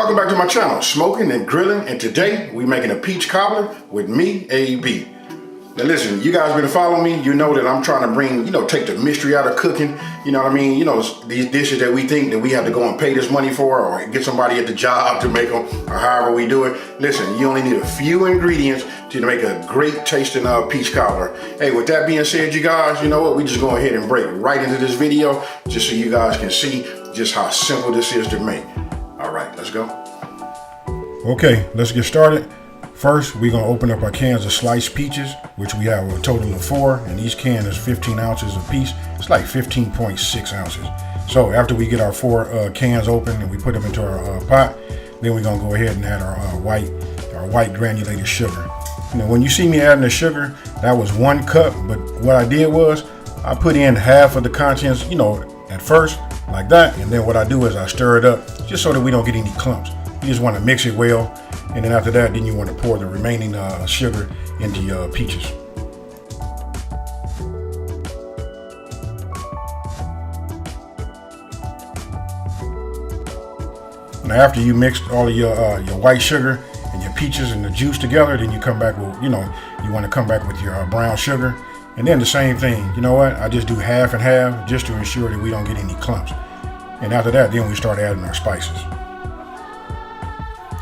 Welcome back to my channel, Smoking and Grilling, and today we're making a peach cobbler with me, AB. Now listen, you guys been following me, you know that I'm trying to bring, take the mystery out of cooking, you know what I mean? These dishes that we think that we have to go and pay this money for or get somebody at the job to make them or however we do it. Listen, you only need a few ingredients to make a great tasting peach cobbler. Hey, with that being said, you guys, you know what? We just go ahead and break right into this video just so you guys can see just how simple this is to make. All right, let's go. Okay, let's get started. First, we're gonna open up our cans of sliced peaches, which we have a total of 4, and each can is 15 ounces a piece. It's like 15.6 ounces. So after we get our 4 cans open and we put them into our pot, then we're gonna go ahead and add our white granulated sugar. When you see me adding the sugar, that was 1 cup, but what I did was I put in half of the contents, at first, like that, and then what I do is I stir it up just so that we don't get any clumps. You just want to mix it well, and then after that, then you want to pour the remaining sugar into your peaches. Now after you mixed all of your white sugar and your peaches and the juice together, then you come back with, you want to come back with your brown sugar. And then the same thing, you know what? I just do half and half just to ensure that we don't get any clumps. And after that, then we start adding our spices.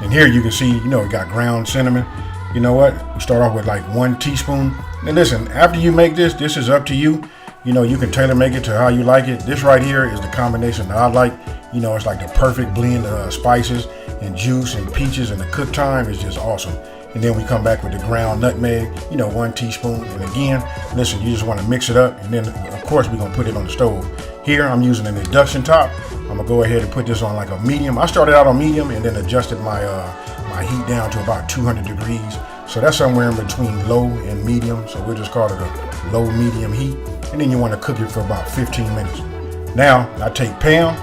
And here you can see, we got ground cinnamon. You know what? We start off with like 1 teaspoon. And listen, after you make this is up to you. You can tailor make it to how you like it. This right here is the combination that I like. It's like the perfect blend of spices and juice and peaches, and the cook time is just awesome. And then we come back with the ground nutmeg, 1 teaspoon. And again, listen, you just want to mix it up. And then of course we're gonna put it on the stove. Here I'm using an induction top. I'm gonna go ahead and put this on like a medium. I started out on medium and then adjusted my my heat down to about 200 degrees. So that's somewhere in between low and medium. So we'll just call it a low medium heat. And then you want to cook it for about 15 minutes. Now I take Pam,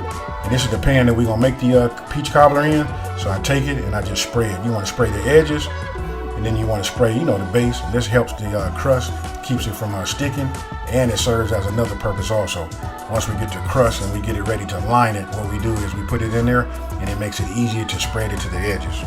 and this is the pan that we're gonna make the peach cobbler in. So I take it and I just spray it. You want to spray the edges, and then you want to spray, the base. This helps the crust, keeps it from sticking, and it serves as another purpose also. Once we get the crust and we get it ready to line it, what we do is we put it in there, and it makes it easier to spread it to the edges.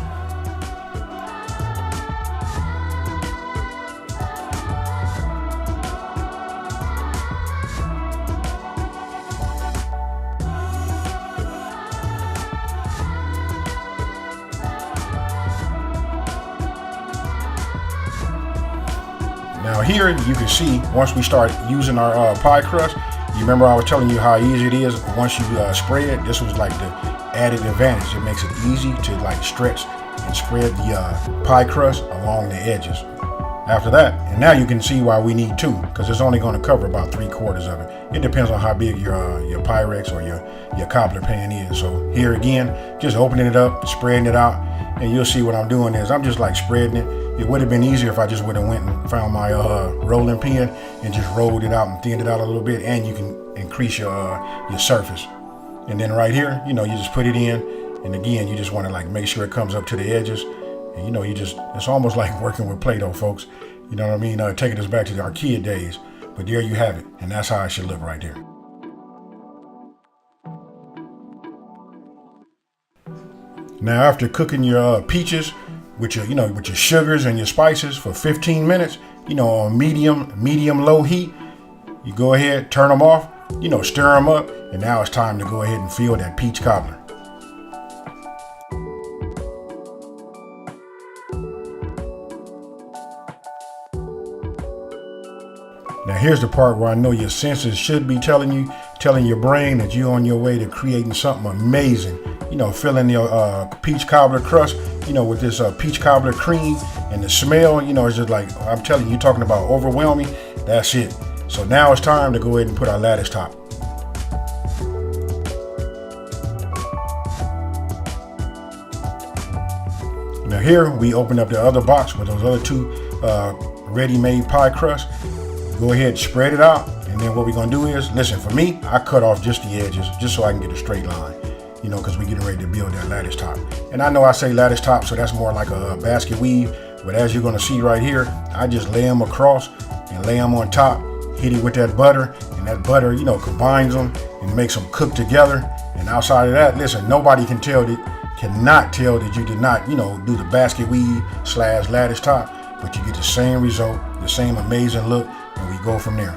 Now here you can see, once we start using our pie crust, you remember I was telling you how easy it is once you spray it. This was like the added advantage. It makes it easy to like stretch and spread the pie crust along the edges. After that, and now you can see why we need 2, because it's only going to cover about 3/4 of it. It depends on how big your Pyrex or your cobbler pan is. So here again, just opening it up, spreading it out, and you'll see what I'm doing is I'm just like spreading it. It would have been easier if I just would have went and found my rolling pin and just rolled it out and thinned it out a little bit, and you can increase your surface. And then right here, you just put it in, and again, you just want to like make sure it comes up to the edges. And it's almost like working with Play-Doh, folks. You know what I mean? Taking us back to our kid days. But there you have it, and that's how it should look right there. Now after cooking your peaches with your sugars and your spices for 15 minutes, on medium low heat, you go ahead, turn them off, stir them up, and now it's time to go ahead and fill that peach cobbler. Now here's the part where I know your senses should be telling your brain that you're on your way to creating something amazing. Filling your peach cobbler crust, with this peach cobbler cream, and the smell, it's just like, I'm telling you, you're talking about overwhelming. That's it. So now it's time to go ahead and put our lattice top. Now here we open up the other box with those other 2 ready-made pie crusts. Go ahead, spread it out, and then what we're gonna do is, listen, for me, I cut off just the edges, just so I can get a straight line, because we're getting ready to build that lattice top. And I know I say lattice top, so that's more like a basket weave, but as you're gonna see right here, I just lay them across and lay them on top, hit it with that butter, and that butter, combines them and makes them cook together. And outside of that, listen, nobody can tell cannot tell that you did not, do the basket weave / lattice top, but you get the same result, the same amazing look, and we go from there.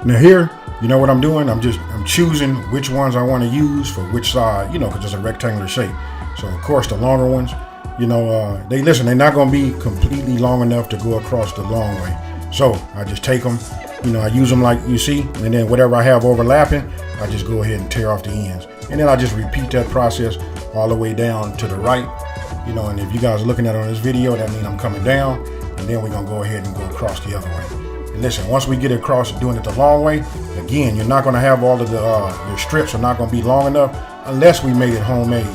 Now here, you know what I'm doing? I'm choosing which ones I want to use for which side, because it's a rectangular shape. So of course the longer ones, they're not going to be completely long enough to go across the long way. So I just take them, I use them like you see, and then whatever I have overlapping, I just go ahead and tear off the ends. And then I just repeat that process all the way down to the right, and if you guys are looking at it on this video, that means I'm coming down, and then we're going to go ahead and go across the other way. And listen, once we get across doing it the long way, again, you're not going to have all of the, your strips are not going to be long enough unless we made it homemade.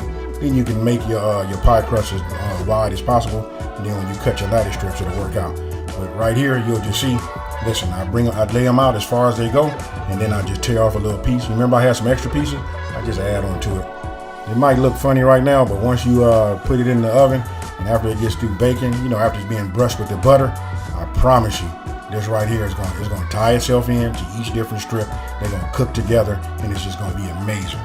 Then you can make your pie crust as wide as possible, and then when you cut your lattice strips, it'll work out. But right here, you'll just see, listen, I lay them out as far as they go, and then I just tear off a little piece. Remember I had some extra pieces? I just add on to it. It might look funny right now, but once you put it in the oven, and after it gets through baking, after it's being brushed with the butter, I promise you, this right here is going to tie itself in to each different strip. They're going to cook together, and it's just going to be amazing.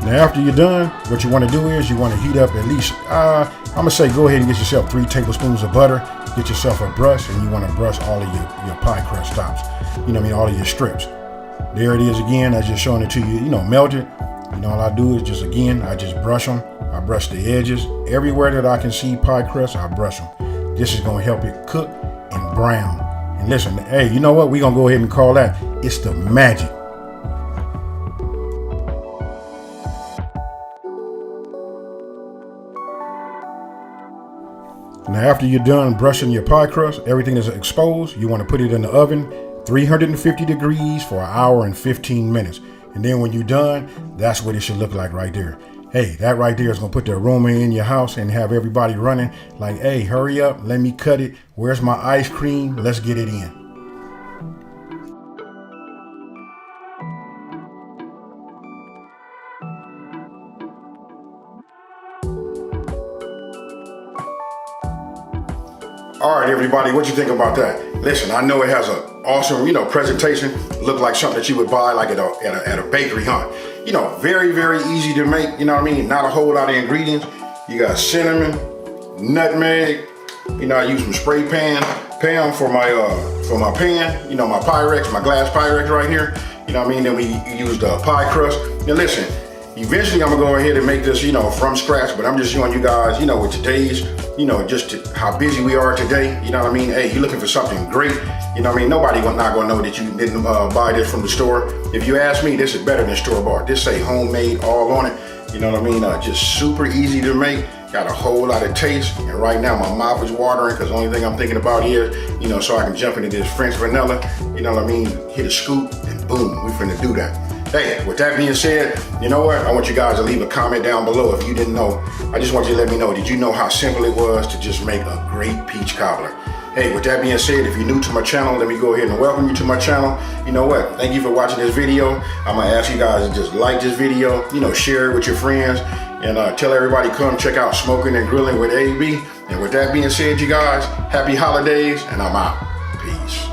Now after you're done, what you want to do is you want to heat up at least, I'm going to say go ahead and get yourself 3 tablespoons of butter, get yourself a brush, and you want to brush all of your pie crust tops, all of your strips. There it is again, I just showing it to you, melted. All I do is I just brush them. I brush the edges. Everywhere that I can see pie crust, I brush them. This is going to help it cook and brown. And listen, hey, you know what? We're going to go ahead and call that, it's the magic. Now after you're done brushing your pie crust, everything is exposed, you want to put it in the oven, 350 degrees for 1 hour and 15 minutes. And then when you're done, that's what it should look like right there. Hey, that right there is going to put the aroma in your house and have everybody running like, hey, hurry up, let me cut it. Where's my ice cream? Let's get it in. All right, everybody, what you think about that? Listen, I know it has an awesome, presentation. Look like something that you would buy like at a bakery, huh? Very, very easy to make, Not a whole lot of ingredients. You got cinnamon, nutmeg, I use some spray pan for my pan, my Pyrex, my glass Pyrex right here. Then we use the pie crust. Now listen, eventually I'm gonna go ahead and make this, from scratch, but I'm just showing you guys, with today's, just how busy we are today, Hey, you're looking for something great, Nobody not gonna know that you didn't buy this from the store. If you ask me, this is better than store-bought. This say homemade all on it, just super easy to make, got a whole lot of taste, and right now my mouth is watering because the only thing I'm thinking about is, so I can jump into this French vanilla, hit a scoop, and boom, we finna do that. Hey, with that being said, you know what? I want you guys to leave a comment down below if you didn't know. I just want you to let me know, did you know how simple it was to just make a great peach cobbler? Hey, with that being said, if you're new to my channel, let me go ahead and welcome you to my channel. You know what? Thank you for watching this video. I'm gonna ask you guys to just like this video, share it with your friends, and tell everybody come check out Smoking and Grilling with AB. And with that being said, you guys, happy holidays, and I'm out. Peace.